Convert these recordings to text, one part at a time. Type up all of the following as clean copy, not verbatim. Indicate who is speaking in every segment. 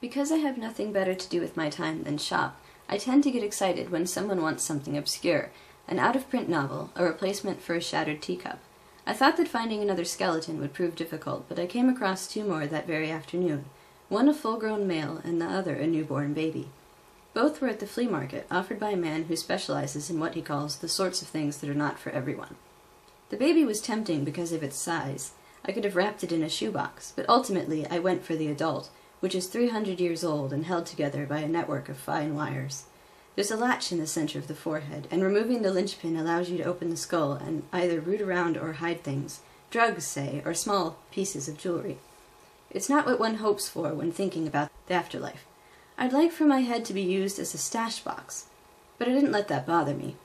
Speaker 1: Because I have nothing better to do with my time than shop, I tend to get excited when someone wants something obscure, an out-of-print novel, a replacement for a shattered teacup. I thought that finding another skeleton would prove difficult, but I came across 2 more that very afternoon, one a full-grown male and the other a newborn baby. Both were at the flea market, offered by a man who specializes in what he calls the sorts of things that are not for everyone. The baby was tempting because of its size. I could have wrapped it in a shoebox, but ultimately I went for the adult, which is 300 years old and held together by a network of fine wires. There's a latch in the center of the forehead, and removing the linchpin allows you to open the skull and either root around or hide things, drugs, say, or small pieces of jewelry. It's not what one hopes for when thinking about the afterlife. I'd like for my head to be used as a stash box, but I didn't let that bother me.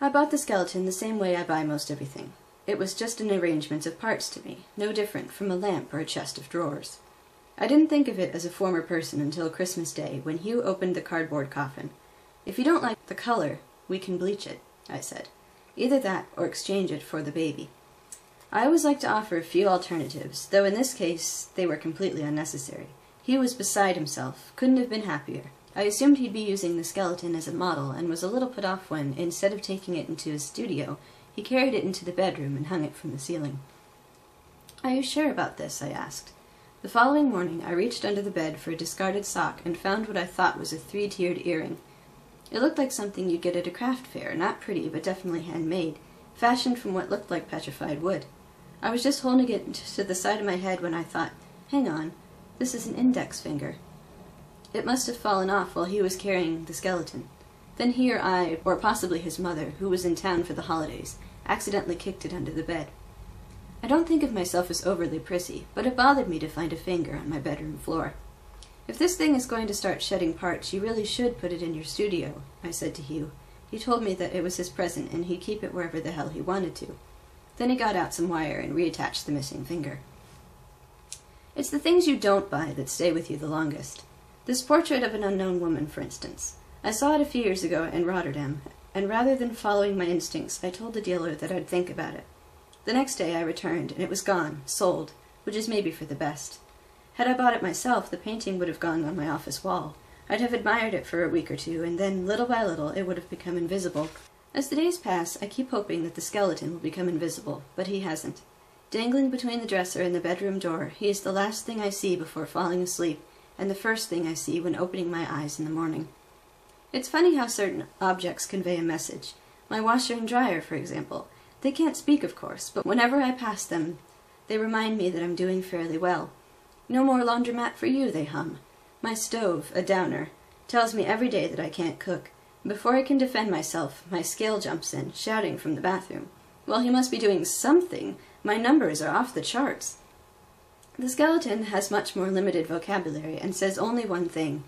Speaker 1: I bought the skeleton the same way I buy most everything. It was just an arrangement of parts to me, no different from a lamp or a chest of drawers. I didn't think of it as a former person until Christmas Day, when Hugh opened the cardboard coffin. "If you don't like the color, we can bleach it," I said. "Either that or exchange it for the baby." I always like to offer a few alternatives, though in this case they were completely unnecessary. He was beside himself, couldn't have been happier. I assumed he'd be using the skeleton as a model, and was a little put off when, instead of taking it into his studio, he carried it into the bedroom and hung it from the ceiling. "Are you sure about this?" I asked. The following morning I reached under the bed for a discarded sock and found what I thought was a 3-tiered earring. It looked like something you'd get at a craft fair, not pretty but definitely handmade, fashioned from what looked like petrified wood. I was just holding it to the side of my head when I thought, hang on, this is an index finger. It must have fallen off while he was carrying the skeleton. Then he or I, or possibly his mother, who was in town for the holidays, accidentally kicked it under the bed. I don't think of myself as overly prissy, but it bothered me to find a finger on my bedroom floor. "If this thing is going to start shedding parts, you really should put it in your studio," I said to Hugh. He told me that it was his present and he'd keep it wherever the hell he wanted to. Then he got out some wire and reattached the missing finger. It's the things you don't buy that stay with you the longest. This portrait of an unknown woman, for instance. I saw it a few years ago in Rotterdam, and rather than following my instincts, I told the dealer that I'd think about it. The next day I returned, and it was gone, sold, which is maybe for the best. Had I bought it myself, the painting would have gone on my office wall. I'd have admired it for a week or two, and then, little by little, it would have become invisible. As the days pass, I keep hoping that the skeleton will become invisible, but he hasn't. Dangling between the dresser and the bedroom door, he is the last thing I see before falling asleep, and the first thing I see when opening my eyes in the morning. It's funny how certain objects convey a message. My washer and dryer, for example. They can't speak, of course, but whenever I pass them, they remind me that I'm doing fairly well. "No more laundromat for you," they hum. My stove, a downer, tells me every day that I can't cook. Before I can defend myself, my scale jumps in, shouting from the bathroom. Well, he must be doing something. My numbers are off the charts. The skeleton has much more limited vocabulary and says only one thing: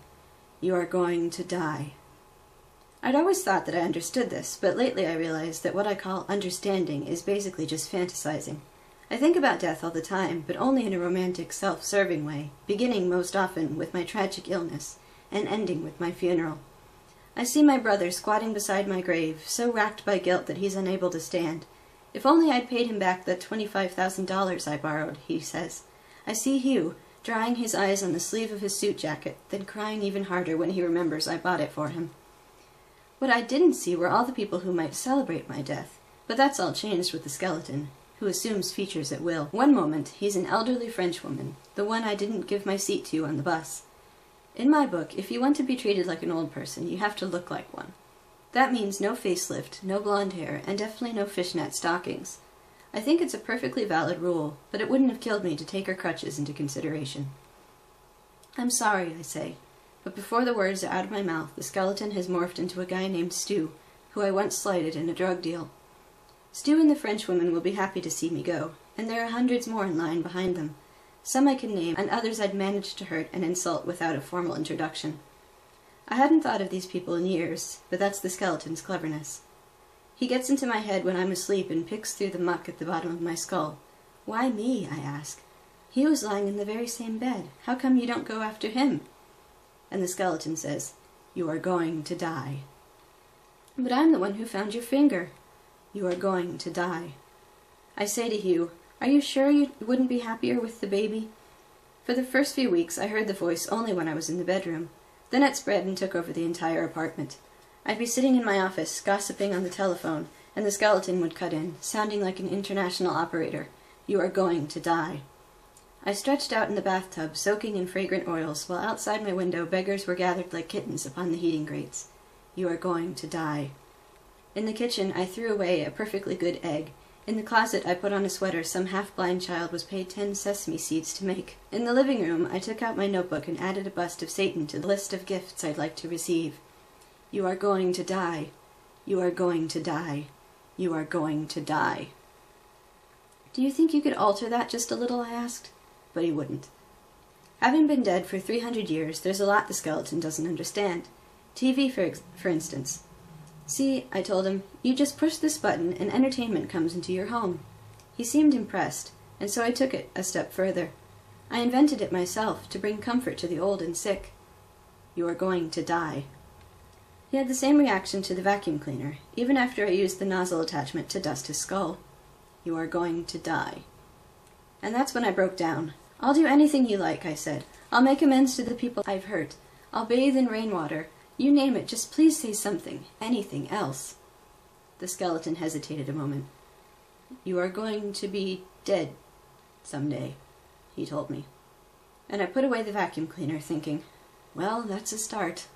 Speaker 1: "You are going to die." I'd always thought that I understood this, but lately I realized that what I call understanding is basically just fantasizing. I think about death all the time, but only in a romantic, self-serving way, beginning most often with my tragic illness, and ending with my funeral. I see my brother squatting beside my grave, so racked by guilt that he's unable to stand. "If only I'd paid him back that $25,000 I borrowed," he says. I see Hugh, drying his eyes on the sleeve of his suit jacket, then crying even harder when he remembers I bought it for him. What I didn't see were all the people who might celebrate my death, but that's all changed with the skeleton, who assumes features at will. One moment, he's an elderly Frenchwoman, the one I didn't give my seat to on the bus. In my book, if you want to be treated like an old person, you have to look like one. That means no facelift, no blonde hair, and definitely no fishnet stockings. I think it's a perfectly valid rule, but it wouldn't have killed me to take her crutches into consideration. "I'm sorry," I say, but before the words are out of my mouth, the skeleton has morphed into a guy named Stu, who I once slighted in a drug deal. Stu and the Frenchwoman will be happy to see me go, and there are hundreds more in line behind them. Some I can name, and others I'd managed to hurt and insult without a formal introduction. I hadn't thought of these people in years, but that's the skeleton's cleverness. He gets into my head when I'm asleep and picks through the muck at the bottom of my skull. "Why me?" I ask. "He was lying in the very same bed. How come you don't go after him?" And the skeleton says, "You are going to die." "But I'm the one who found your finger." "You are going to die." I say to Hugh, "Are you sure you wouldn't be happier with the baby?" For the first few weeks, I heard the voice only when I was in the bedroom. Then it spread and took over the entire apartment. I'd be sitting in my office, gossiping on the telephone, and the skeleton would cut in, sounding like an international operator. "You are going to die." I stretched out in the bathtub, soaking in fragrant oils, while outside my window beggars were gathered like kittens upon the heating grates. "You are going to die." In the kitchen, I threw away a perfectly good egg. In the closet, I put on a sweater some half-blind child was paid 10 sesame seeds to make. In the living room, I took out my notebook and added a bust of Satan to the list of gifts I'd like to receive. "You are going to die. You are going to die. You are going to die." "Do you think you could alter that just a little?" I asked. But he wouldn't. Having been dead for 300 years, there's a lot the skeleton doesn't understand. TV, for instance. "See," I told him, "you just push this button and entertainment comes into your home." He seemed impressed, and so I took it a step further. I invented it myself to bring comfort to the old and sick. "You are going to die." He had the same reaction to the vacuum cleaner, even after I used the nozzle attachment to dust his skull. "You are going to die." And that's when I broke down. "I'll do anything you like," I said. "I'll make amends to the people I've hurt. I'll bathe in rainwater. You name it, just please say something, anything else." The skeleton hesitated a moment. "You are going to be dead someday," he told me. And I put away the vacuum cleaner, thinking, well, that's a start.